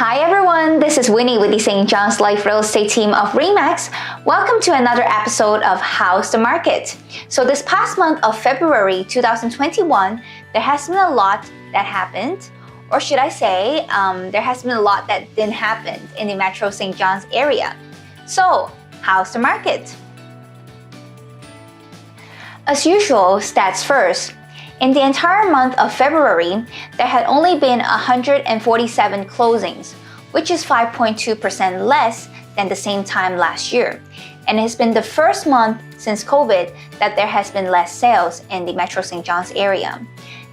Hi everyone, this is Winnie with the St. John's Life Real Estate team of RE/MAX. Welcome to another episode of How's the Market? So this past month of February 2021, there has been a lot that happened, or should I say, there has been a lot that didn't happen in the Metro St. John's area. So, how's the market? As usual, stats first. In the entire month of February, there had only been 147 closings, which is 5.2% less than the same time last year. And it has been the first month since COVID that there has been less sales in the Metro St. John's area.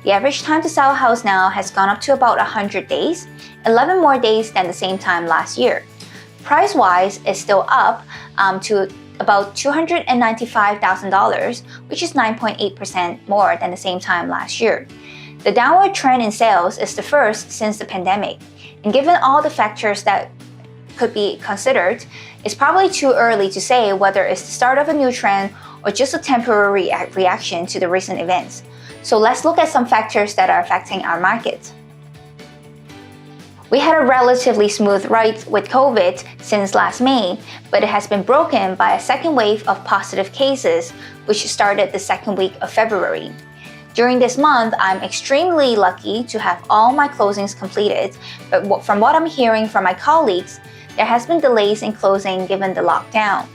The average time to sell a house now has gone up to about 100 days, 11 more days than the same time last year. Price-wise, it's still up to about $295,000, which is 9.8% more than the same time last year. The downward trend in sales is the first since the pandemic, and given all the factors that could be considered, it's probably too early to say whether it's the start of a new trend or just a temporary reaction to the recent events. So let's look at some factors that are affecting our market. We had a relatively smooth ride with COVID since last May, but it has been broken by a second wave of positive cases, which started the second week of February. During this month, I'm extremely lucky to have all my closings completed, but from what I'm hearing from my colleagues, there has been delays in closing given the lockdown.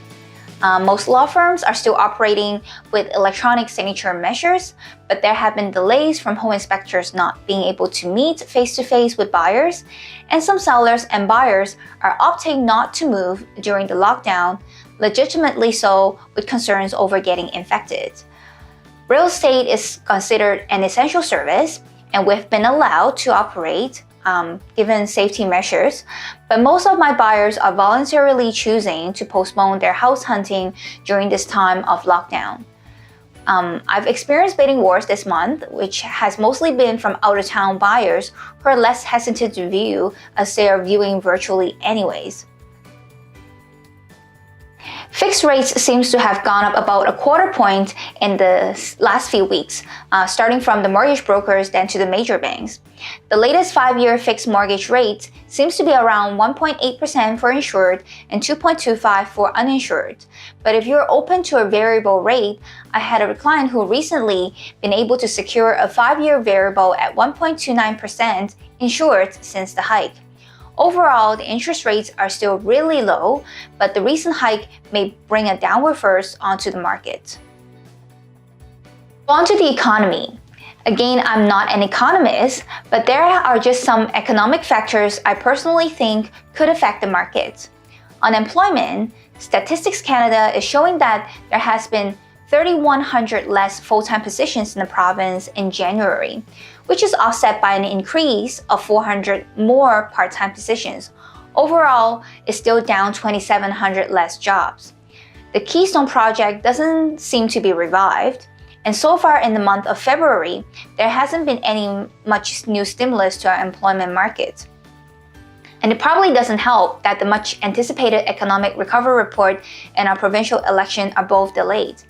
Most law firms are still operating with electronic signature measures, but there have been delays from home inspectors not being able to meet face-to-face with buyers, and some sellers and buyers are opting not to move during the lockdown, legitimately so with concerns over getting infected. Real estate is considered an essential service, and we've been allowed to operate given safety measures, but most of my buyers are voluntarily choosing to postpone their house hunting during this time of lockdown. I've experienced bidding wars this month, which has mostly been from out-of-town buyers who are less hesitant to view as they are viewing virtually anyways. Fixed rates seems to have gone up about a quarter point in the last few weeks, starting from the mortgage brokers then to the major banks. The latest 5-year fixed mortgage rate seems to be around 1.8% for insured and 2.25% for uninsured. But if you're open to a variable rate, I had a client who recently been able to secure a 5-year variable at 1.29% insured since the hike. Overall, the interest rates are still really low, but the recent hike may bring a downward force onto the market. On to the economy. Again, I'm not an economist, but there are just some economic factors I personally think could affect the market. Unemployment, Statistics Canada is showing that there has been 3,100 less full-time positions in the province in January, which is offset by an increase of 400 more part-time positions. Overall, it's still down 2,700 less jobs. The Keystone Project doesn't seem to be revived, and so far in the month of February, there hasn't been any much new stimulus to our employment market. And it probably doesn't help that the much anticipated economic recovery report and our provincial election are both delayed.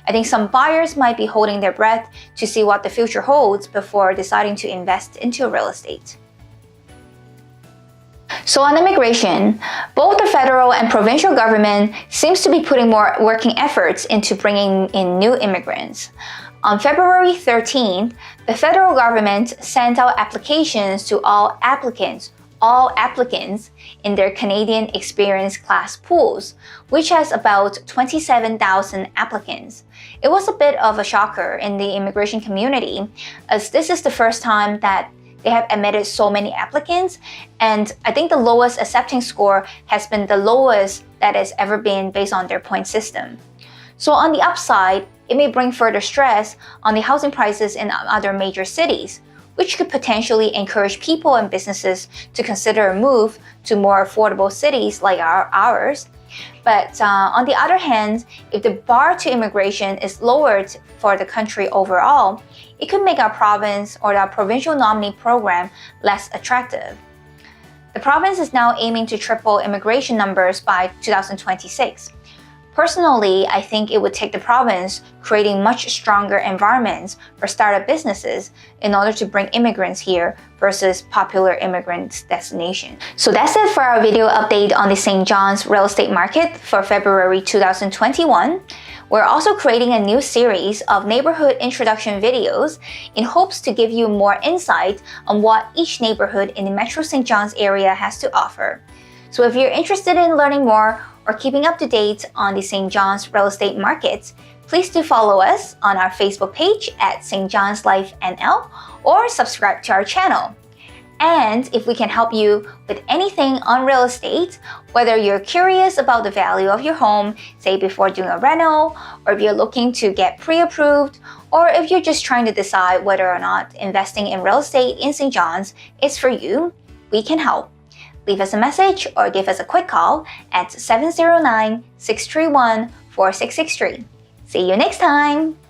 I think some buyers might be holding their breath to see what the future holds before deciding to invest into real estate. So on immigration, both the federal and provincial government seems to be putting more working efforts into bringing in new immigrants. On February 13th, the federal government sent out applications to all applicants in their Canadian Experience Class pools, which has about 27,000 applicants. It was a bit of a shocker in the immigration community, as this is the first time that they have admitted so many applicants, and I think the lowest accepting score has been the lowest that has ever been based on their point system. So on the upside, it may bring further stress on the housing prices in other major cities, which could potentially encourage people and businesses to consider a move to more affordable cities like ours. But on the other hand, if the bar to immigration is lowered for the country overall, it could make our province or our provincial nominee program less attractive. The province is now aiming to triple immigration numbers by 2026. Personally, I think it would take the province creating much stronger environments for startup businesses in order to bring immigrants here versus popular immigrant destinations. So that's it for our video update on the St. John's real estate market for February 2021. We're also creating a new series of neighborhood introduction videos in hopes to give you more insight on what each neighborhood in the Metro St. John's area has to offer. So if you're interested in learning more or keeping up to date on the St. John's real estate markets, please do follow us on our Facebook page at St. John's Life NL or subscribe to our channel. And if we can help you with anything on real estate, whether you're curious about the value of your home, say before doing a reno, or if you're looking to get pre-approved, or if you're just trying to decide whether or not investing in real estate in St. John's is for you, we can help. Leave us a message or give us a quick call at 709-631-4663. See you next time!